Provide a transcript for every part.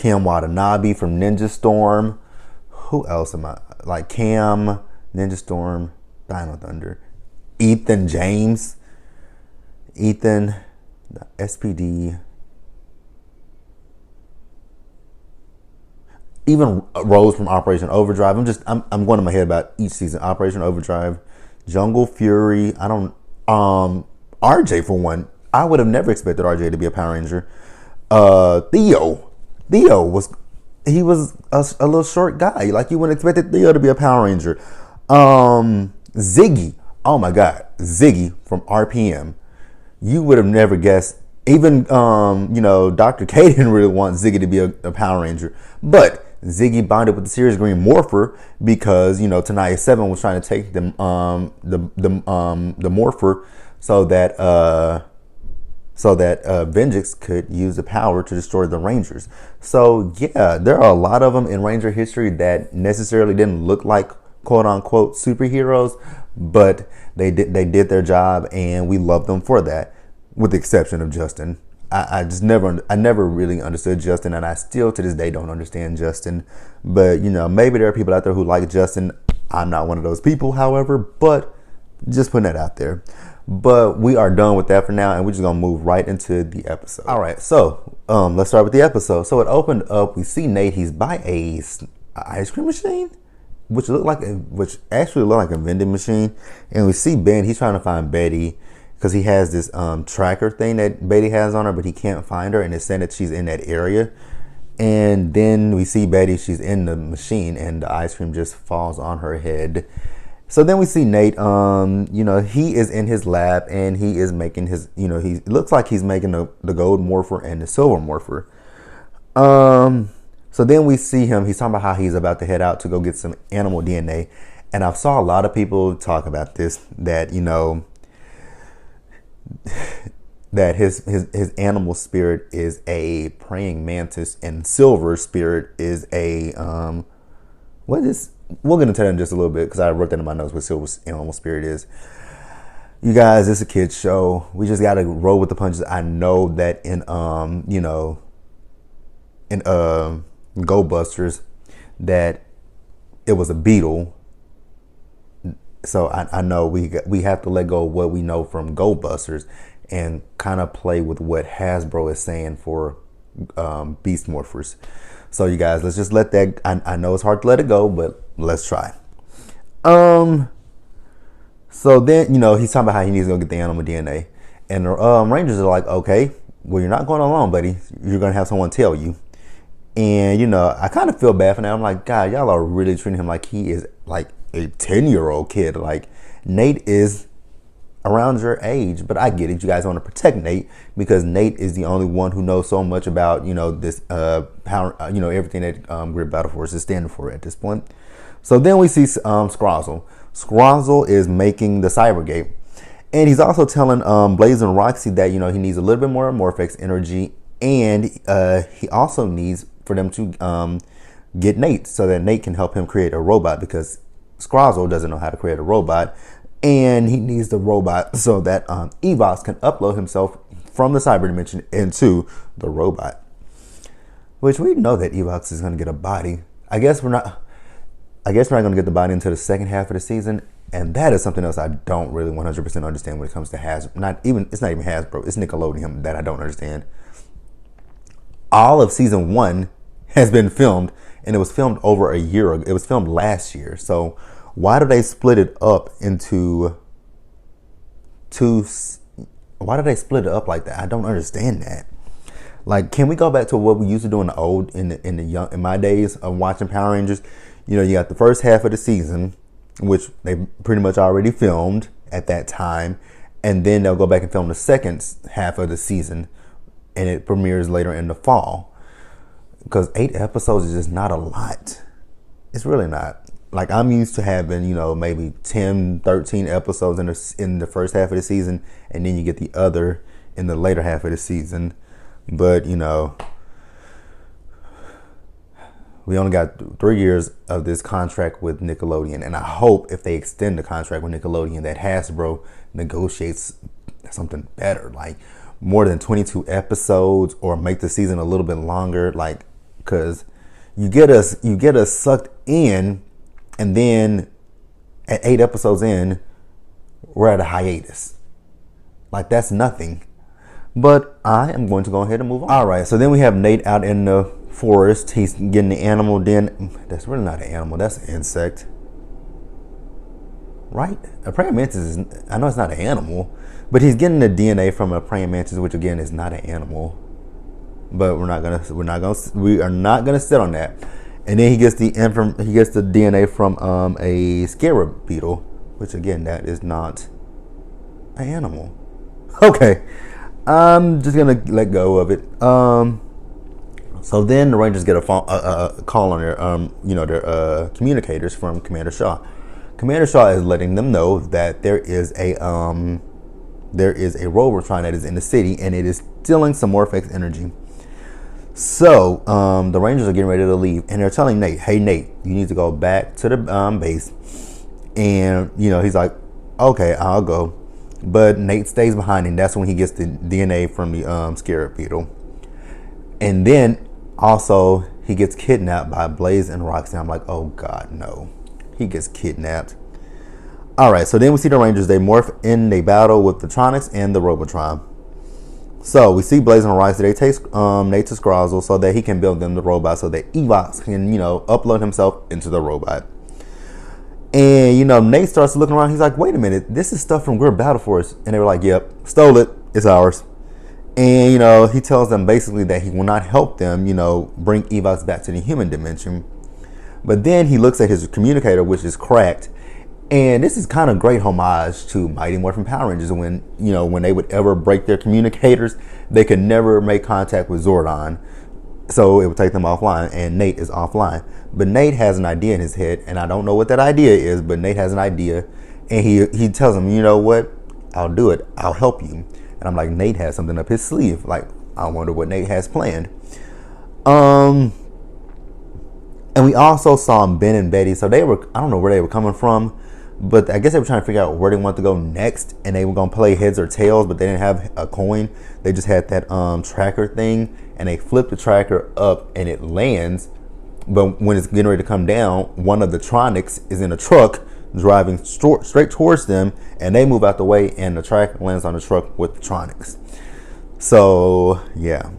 Cam Watanabe from Ninja Storm. Who else am I? Like Cam, Ninja Storm, Dino Thunder. Ethan James. Ethan, SPD. Even Rose from Operation Overdrive. I'm going in my head about each season. Operation Overdrive, Jungle Fury. RJ for one. I would have never expected RJ to be a Power Ranger. Theo was a little short guy. Like you wouldn't expect Theo to be a Power Ranger. Ziggy. Oh my God, Ziggy from RPM. You would have never guessed. Even Dr. K didn't really want Ziggy to be a Power Ranger, but Ziggy bonded with the Series Green Morpher because Tenaya 7 was trying to take them the Morpher so that Vengeance could use the power to destroy the Rangers. So yeah, there are a lot of them in Ranger history that necessarily didn't look like quote unquote superheroes, but they did their job, and we love them for that, with the exception of Justin. I never really understood Justin, and I still to this day don't understand Justin. But maybe there are people out there who like Justin. I'm not one of those people, however, but just putting that out there. But we are done with that for now, and we're just gonna move right into the episode. All right, so let's start with the episode. So it opened up. We see Nate. He's by a ice cream machine, which actually looked like a vending machine, and we see Ben. He's trying to find Betty, because he has this tracker thing that Betty has on her, but he can't find her, and it's saying that she's in that area. And then we see Betty, she's in the machine, and the ice cream just falls on her head. So then we see Nate, he is in his lab, and he is making his, he looks like he's making the gold morpher and the silver morpher. So then we see him, he's talking about how he's about to head out to go get some animal DNA. And I saw a lot of people talk about this, that, that his animal spirit is a praying mantis, and silver spirit is a we'll get into that in just a little bit, because I wrote that in my notes what silver animal spirit is. You guys, it's a kid's show. We just gotta roll with the punches. I know that in Go Busters that it was a beetle. So I know we have to let go of what we know from Go Busters and kind of play with what Hasbro is saying for Beast Morphers. So you guys, let's just let that. I know it's hard to let it go, but let's try. So then he's talking about how he needs to go get the animal DNA, and the Rangers are like, okay, well, you're not going alone, buddy. You're gonna have someone tell you. And I kind of feel bad for that. I'm like, God, y'all are really treating him like he is like a 10-year-old kid. Like Nate is around your age, but I get it. You guys want to protect Nate because Nate is the only one who knows so much about this power, everything that Grid Battle Force is standing for at this point. So then we see Scrozzle. Scrozzle is making the Cybergate, and he's also telling Blaze and Roxy that he needs a little bit more Morphex energy, and he also needs for them to get Nate so that Nate can help him create a robot, because Scrozzle doesn't know how to create a robot, and he needs the robot so that Evox can upload himself from the cyber dimension into the robot. Which we know that Evox is going to get a body. I guess we're not going to get the body until the second half of the season, and that is something else I don't really 100% understand when it comes to Hasbro. It's not even Hasbro. It's Nickelodeon that I don't understand. All of season 1 has been filmed, and it was filmed over a year ago. It was filmed last year. So why do they split it up into two? Why do they split it up like that? I don't understand that. Like, can we go back to what we used to do in my days of watching Power Rangers? You got the first half of the season, which they pretty much already filmed at that time, and then they'll go back and film the second half of the season, and it premieres later in the fall. Because 8 episodes is just not a lot. It's really not. Like, I'm used to having, maybe 10, 13 episodes in the first half of the season, and then you get the other in the later half of the season. But, we only got 3 years of this contract with Nickelodeon, and I hope if they extend the contract with Nickelodeon that Hasbro negotiates something better, like more than 22 episodes, or make the season a little bit longer. Like, because you get us sucked in, and then at 8 episodes in, we're at a hiatus. Like, that's nothing. But I am going to go ahead and move on. All right, so then we have Nate out in the forest. He's getting the animal den. That's really not an animal. That's an insect. Right? A praying mantis is, I know it's not an animal, but he's getting the DNA from a praying mantis, which again is not an animal. But we are not gonna sit on that. And then he gets the DNA from a scarab beetle, which again, that is not an animal. Okay, I'm just gonna let go of it. So then the Rangers get a call on their their communicators from Commander Shaw. Commander Shaw is letting them know that there is a Robotron that is in the city, and it is stealing some Morphex energy. So the Rangers are getting ready to leave, and they're telling Nate, "Hey Nate, you need to go back to the base." And he's like, "Okay, I'll go." But Nate stays behind, and that's when he gets the DNA from the scarab beetle. And then also he gets kidnapped by Blaze and Roxy. I'm like, oh God, no. He gets kidnapped. All right, so then we see the Rangers. They morph in, they battle with the Tronics and the Robotron. So we see Blaze and Roxy. They take Nate to Scrozzle so that he can build them the robot, so that Evox can, upload himself into the robot. And, Nate starts looking around. He's like, wait a minute, this is stuff from Greer Battle Force. And they were like, yep, stole it. It's ours. And, he tells them basically that he will not help them, bring Evox back to the human dimension. But then he looks at his communicator, which is cracked. And this is kind of great homage to Mighty Morphin Power Rangers when, when they would ever break their communicators, they could never make contact with Zordon. So it would take them offline, and Nate is offline. But Nate has an idea in his head, and I don't know what that idea is, but Nate has an idea. And he tells him, you know what? I'll do it. I'll help you. And I'm like, Nate has something up his sleeve. Like, I wonder what Nate has planned. And we also saw Ben and Betty. So they were, I don't know where they were coming from, but I guess they were trying to figure out where they want to go next. And they were going to play heads or tails, but they didn't have a coin. They just had that tracker thing. And they flip the tracker up and it lands. But when it's getting ready to come down, one of the Tronics is in a truck driving straight towards them. And they move out the way and the tracker lands on the truck with the Tronics. So, yeah.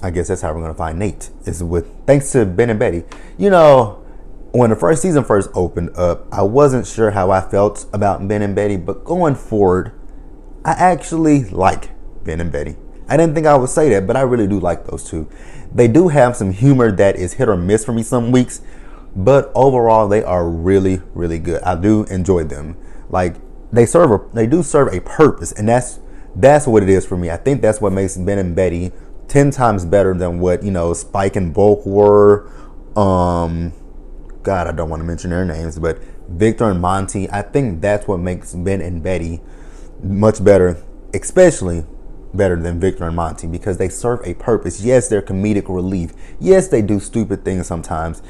I guess that's how we're going to find Nate, is with thanks to Ben and Betty. When the first season first opened up, I wasn't sure how I felt about Ben and Betty, but going forward, I actually like Ben and Betty. I didn't think I would say that, but I really do like those two. They do have some humor that is hit or miss for me some weeks, but overall they are really, really good. I do enjoy them. Like, they do serve a purpose, and that's what it is for me. I think that's what makes Ben and Betty 10 times better than what, Spike and Bulk were. God, I don't want to mention their names, but Victor and Monty. I think that's what makes Ben and Betty much better, especially better than Victor and Monty, because they serve a purpose. Yes, they're comedic relief. Yes, they do stupid things sometimes,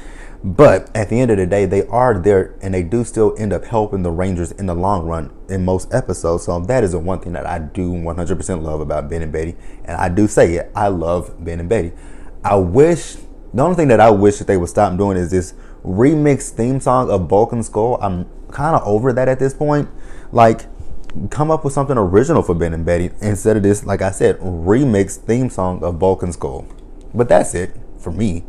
but at the end of the day, they are there, and they do still end up helping the Rangers in the long run in most episodes. So that is the one thing that I do 100% love about Ben and Betty, and I do say it. I love Ben and Betty. The only thing that I wish that they would stop doing is this remix theme song of Bulk and Skull. I'm kind of over that at this point. Like, come up with something original for Ben and Betty instead of this, like I said, remix theme song of Bulk and Skull. But that's it for me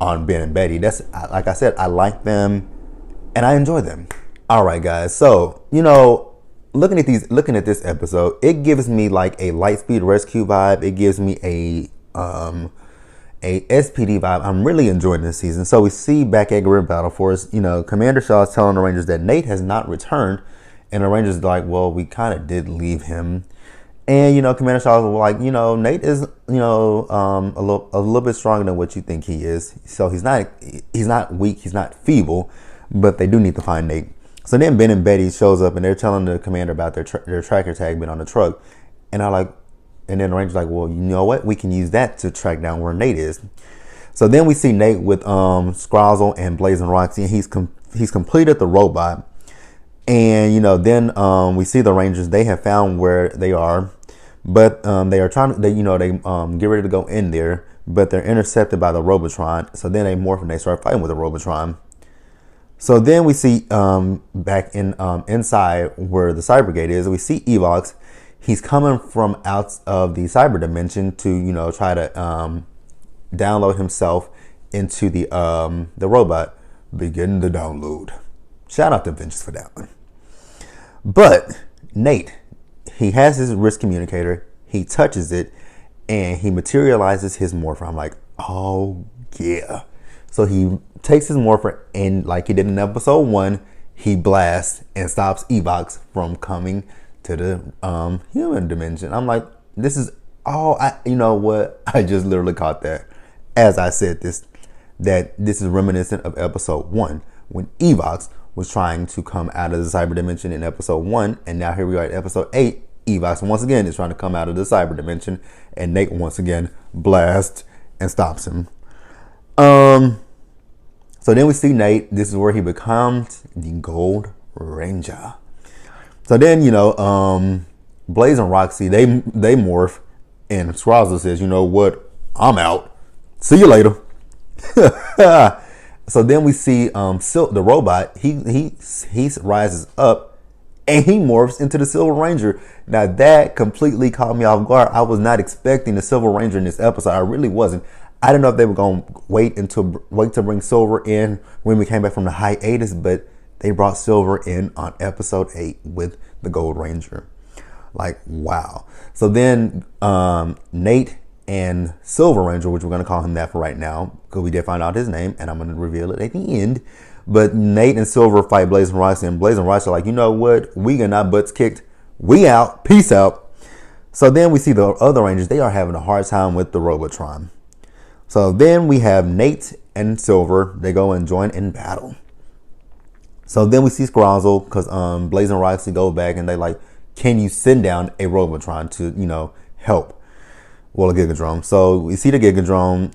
on Ben and Betty. That's, like I said, I like them and I enjoy them. All right, guys. So, looking at this episode, it gives me like a Lightspeed Rescue vibe. It gives me a SPD vibe. I'm really enjoying this season. So we see back at Greer Battle Force, Commander Shaw is telling the Rangers that Nate has not returned. And the Rangers are like, well, we kind of did leave him. And, Commander Shaw was like, Nate is, a little bit stronger than what you think he is. So he's not weak. He's not feeble, but they do need to find Nate. So then Ben and Betty shows up and they're telling the commander about their tracker tag being on the truck. And then the Ranger's like, well, you know what? We can use that to track down where Nate is. So then we see Nate with Scrozzle and Blaze and Roxy, and he's completed the robot. And then we see the Rangers. They have found where they are, but they are trying to. They get ready to go in there, but they're intercepted by the Robotron. So then they morph and they start fighting with the Robotron. So then we see back in inside where the Cybergate is, we see Evox. He's coming from out of the cyber dimension to try to download himself into the robot. Begin the download. Shout out to Vince for that one. But Nate, he has his wrist communicator. He touches it, and he materializes his morpher. I'm like, oh yeah. So he takes his morpher, and like he did in episode 1, he blasts and stops Evox from coming to the human dimension. I'm like, this is all you know what? I just literally caught that as I said this, that this is reminiscent of episode 1 when Evox was trying to come out of the cyber dimension in episode 1, and now here we are at episode 8. Evox once again is trying to come out of the cyber dimension, and Nate once again blasts and stops him. So then we see Nate. This is where he becomes the Gold Ranger. So then Blaze and Roxy they morph, and Scrazzle says, "You know what? I'm out. See you later." So then we see Silk, the robot. He rises up and he morphs into the Silver Ranger. Now that completely caught me off guard. I was not expecting the Silver Ranger in this episode. I really wasn't. I didn't know if they were going to wait to bring Silver in when we came back from the hiatus, but they brought Silver in on episode 8 with the Gold Ranger. Like, wow. So then Nate and Silver Ranger, which we're going to call him that for right now, because we did find out his name, and I'm going to reveal it at the end. But Nate and Silver fight Blaze and Roxy, and Blaze and Roxy are like, you know what? We got our butts kicked. We out. Peace out. So then we see the other Rangers. They are having a hard time with the Robotron. So then we have Nate and Silver. They go and join in battle. So then we see Scrazzle, because Blaze and Roxy go back and they like, can you send down a Robotron to, help? Well, a Gigadrone. So we see the Gigadrone,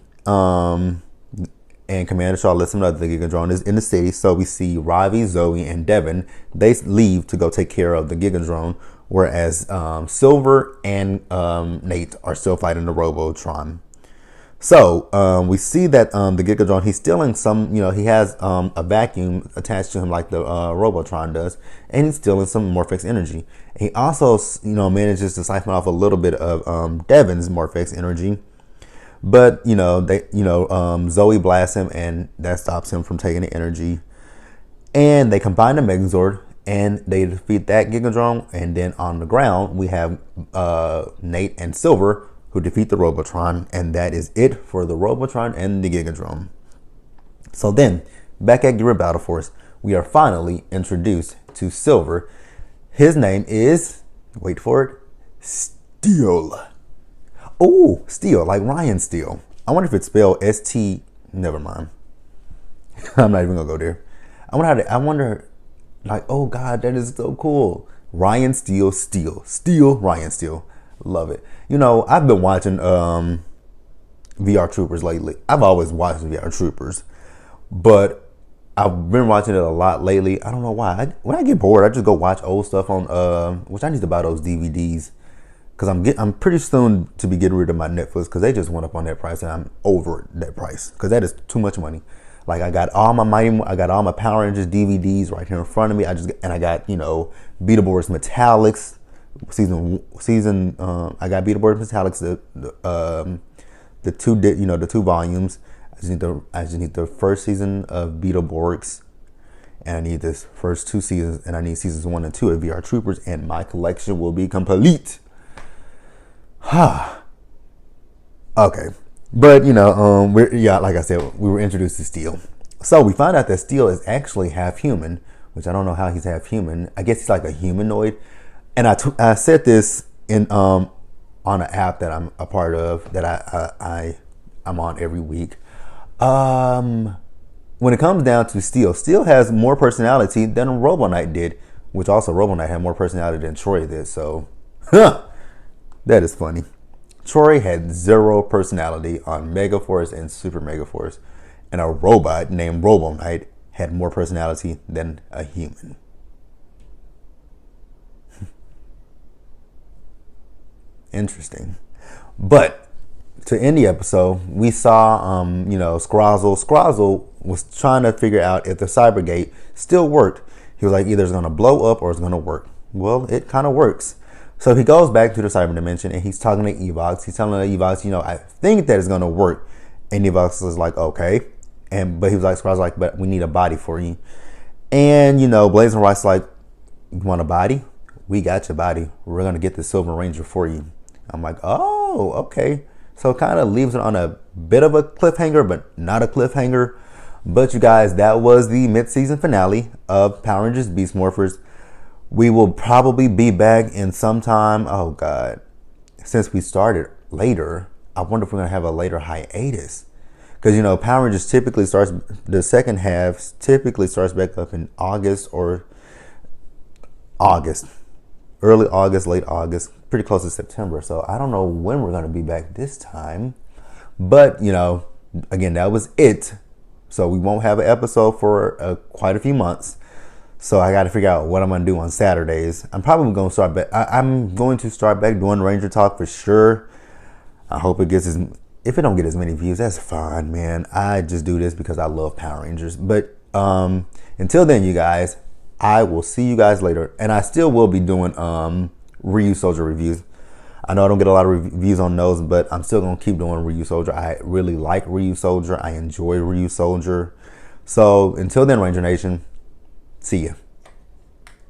and Commander Shaw lets him know that the Gigadrone is in the city. So we see Ravi, Zoe, and Devin. They leave to go take care of the Gigadrone, whereas Silver and Nate are still fighting the Robotron. So we see that the Gigadrone, he's stealing some, he has a vacuum attached to him like the Robotron does, and he's stealing some Morphex energy. He also, manages to siphon off a little bit of Devin's Morphex energy, but Zoe blasts him, and that stops him from taking the energy. And they combine the Megazord, and they defeat that Gigadrone. And then on the ground, we have Nate and Silver, who defeat the Robotron, and that is it for the Robotron and the Gigadrone. So then, back at Gear Battle Force, we are finally introduced to Silver. His name is, wait for it, Steel. Oh, Steel, like Ryan Steele. I wonder if it's spelled S-T, never mind. I'm not even gonna go there. I wonder, like, oh God, that is so cool. Ryan Steele, Ryan Steele. Love it. I've been watching VR Troopers lately. I've always watched VR Troopers, but I've been watching it a lot lately. I don't know why. When I get bored, I just go watch old stuff on which I need to buy those DVDs, because I'm pretty soon to be getting rid of my Netflix, because they just went up on that price, and I'm over that price because that is too much money. Like, I got all my Power Rangers DVDs right here in front of me. I got Beetleborgs Metallics. Season I got Beetleborgs Metallics, the two volumes. I just need the first season of Beetleborgs, and I need this first 2 seasons, and I need seasons 1 and 2 of VR Troopers, and my collection will be complete. Okay, but like I said, we were introduced to Steel. So we find out that Steel is actually half human, which I don't know how he's half human. I guess he's like a humanoid. And I said this in on an app that I'm a part of, that I'm on every week. When it comes down to Steel has more personality than Robo Knight did, which also Robo Knight had more personality than Troy did. So, that is funny. Troy had 0 personality on Megaforce and Super Megaforce, and a robot named Robo Knight had more personality than a human. Interesting. But to end the episode, we saw, Scrozzle was trying to figure out if the Cybergate still worked. He was like, either it's going to blow up or it's going to work. Well, it kind of works. So he goes back to the cyber dimension and he's talking to Evox. He's telling the Evox, I think that it's going to work. And Evox is like, okay. But he was like, Scrozzle's like, but we need a body for you. And, Blazing Right's like, you want a body? We got your body. We're going to get the Silver Ranger for you. I'm like, oh, okay. So it kind of leaves it on a bit of a cliffhanger, but not a cliffhanger. But you guys, that was the mid-season finale of Power Rangers Beast Morphers. We will probably be back in some time. Oh, God. Since we started later, I wonder if we're going to have a later hiatus. Because, Power Rangers typically starts, the second half typically starts back up in August or August. Early August, late August, pretty close to September. So I don't know when we're going to be back this time. But, again, that was it. So we won't have an episode for quite a few months. So I got to figure out what I'm going to do on Saturdays. I'm probably going to start back. I'm going to start back doing Ranger Talk for sure. I hope it gets if it don't get as many views, that's fine, man. I just do this because I love Power Rangers. But until then, you guys, I will see you guys later. And I still will be doing Ryusoulger reviews. I know I don't get a lot of reviews on those, but I'm still going to keep doing Ryusoulger. I really like Ryusoulger. I enjoy Ryusoulger. So until then, Ranger Nation, see ya.